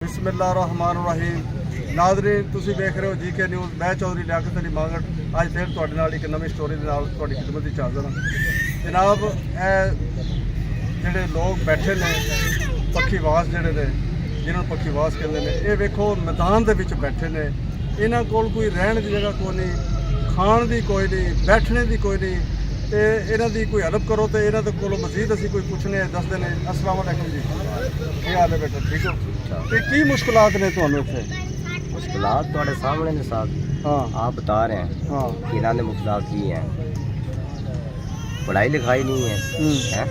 बिस्मिल्लाहिर्रहमानिर्रहीम। नाज़रीन तुसीं देख रहे हो GK न्यूज़। मैं चौधरी लियाकत अली मांगट अज फिर तुहाडे नाल एक नवीं स्टोरी दे नाल तुहाडी खिदमत विच हाज़र हां। जनाब जिहड़े लोग बैठे ने पक्खीवास जिहड़े ने जिन्हां नूं पक्खीवास कहंदे ने, ये वेखो मैदान दे विच बैठे ने। इन्हां कोल कोई रहण दी जगह कोई नहीं, खाण दी कोई नहीं, बैठने दी कोई नहीं। तो इन्हां दी कोई हेल्प करो तो इन्हां दे कोलों मजीद असीं कोई पुछने दसदे ने। अस्सलाम वालेकुम जी, की हाल है बेटा, ठीक हो? तो की मुश्किलात ने तुहानूं इत्थे? मुश्किलात तुम्हारे सामने ने साहब। हाँ आप बता रहे हैं हाँ कि इन्होंने मुश्किलात की हैं। पढ़ाई लिखाई नहीं है,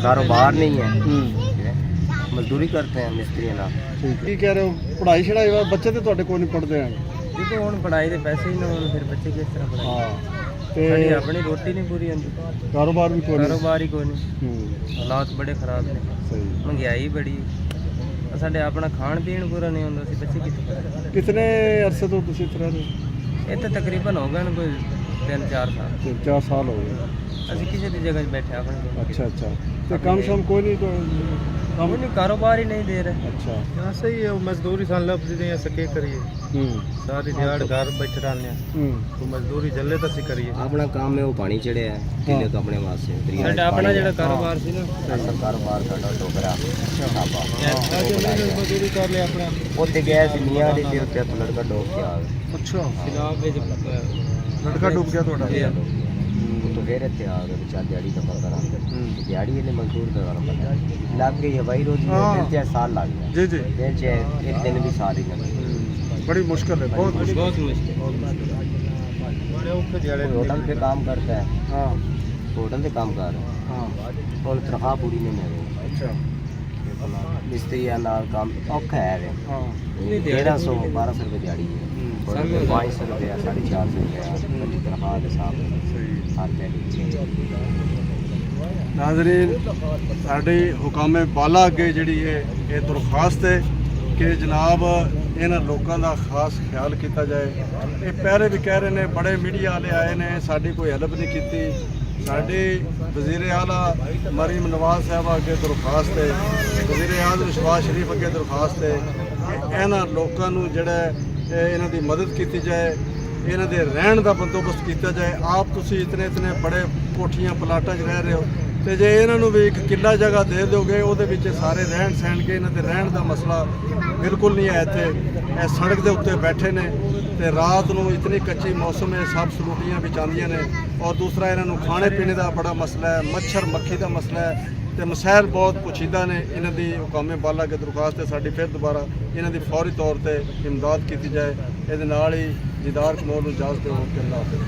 कारोबार नहीं है, मजदूरी करते हैं मिस्त्री ना। ठीक की कह रहे हो? पढ़ाई छड़ाई वा बच्चे तो तुहाडे कोई नहीं पढ़दे हैं? देखो हम पढ़ाई के पैसे ही ना होने फिर बच्चे किस तरह पढ़ाई? हाँ साडी ते अपनी रोटी नहीं पूरी होती, कारोबार भी कोई नहीं? कारोबार ही कोई नहीं, हालात बड़े खराब ने, सही। महंगाई बड़ी, साडे अपना खाण पीण पूरा नहीं होंदा, बच्चे कित्थे पढ़न? कितने अरसे तो तुसीं इत्थे रह रहे हो? इत्थे तकरीबन हो गए कोई 3-4 साल। 3-4 साल हो गए। ਅਸੀਂ ਕਿਸੇ ਦੀ ਜਗ੍ਹਾ 'ਚ ਬੈਠੇ ਆਪਣੇ ਕੋਲ। अच्छा अच्छा। तो काम शाम कोई नहीं तो ਕੰਮ ਨਹੀਂ, ਕਾਰੋਬਾਰ ਹੀ ਨਹੀਂ ਦੇ ਰਹੇ। अच्छा। हाँ सही है, वो मजदूरी सान लभ दे सके करिए, सारी दिहाड़ घर बैठे रहने तो मजदूरी जल्ले तो सी करिए। ਆਪਣਾ ਕੰਮ ਹੈ ਉਹ ਪਾਣੀ ਚੜਿਆ ਹੈ ਕਿਲੇ ਆਪਣੇ ਵਾਸਤੇ। साडा अपना जेड़ा कारोबार सी ना, ਅਸਲ ਕਾਰੋਬਾਰ ਸਾਡਾ ਟੋਕਰਾ ਢਾਬਾ। मजदूरी कर ले अपना। ਉੱਥੇ ਗਏ ਸੀ ਮੀਆਂ ਦੇ ਤੇ ਉੱਥੇ ਇੱਕ ਲੜਕਾ ਡੋਬ ਕੇ ਆ ਗਿਆ। अच्छा, खिलाफ में लड़का डूब गया थोड़ा? तो फिर इतने आ गए बेचार दिहाड़ी का पता रहा दिहाड़ी वाले मजदूर का पता लग गई हवाई रोजी में हाँ। 3-4 साल लग गया। जी जी, फिर एक दिन भी साल ही नहीं बड़ी मुश्किल है, बहुत मुश्किल। बहुत मुश्किल, बड़े औखे दिहाड़े होटल पे काम करता है, हाँ होटल पे काम कर रहा हाँ, है और तनख्वाह पूरी नहीं मिल रही। अच्छा मिस्त्री नाल काम औखा है वे। हाँ 1300-1200 रुपये दिहाड़ी है, 500 रुपया 450 रुपया तनख्वाह के साथ सही। हर दिहाड़ी। नाज़रीन साड़ी हुकामे बाला अगे जी ये दरखास्त है कि जनाब इन्हां लोगों का खास ख्याल किया जाए। ये पहले भी कह रहे हैं, बड़े मीडिया वाले आए ने, साड़ी कोई हेल्प नहीं की। साड़ी वज़ीर आला मरीम नवाज साहब अगे दरखास्त है, वज़ीर आज़म शहबाज शरीफ अगे दरखास्त है कि इन्हां लोगों नूं जिहड़ा इन्हां दी मदद की जाए, इन्हां दे रहण दा बंदोबस्त किया जाए। आप तुसी इतने इतने बड़े कोठियां प्लाटां 'च रह रहे हो, तो जे इन्हां नूं भी एक किला जगह दे दोगे, उहदे विच सारे रहण सहण के इन्हां दे रहण दा मसला बिल्कुल नहीं है। इत्थे सड़क के उत्ते बैठे ने ते रात नूं इतनी कच्ची मौसम है, सब सलूटियां भी आंदियां ने। और दूसरा इन्हां नूं खाने पीने का बड़ा मसला है, मच्छर मक्खी का मसला है, तो मसैल बहुत पुछीदा ने। इन्हां दी हुकामे बाला के दरखास्त है साडी फिर दोबारा इन्हां दी फौरी तौर पर इमदाद की जाए। इहदे नाल ही दीदार कमौल नूं इजाज़त दिओ। अल्लाह हाफ़िज़।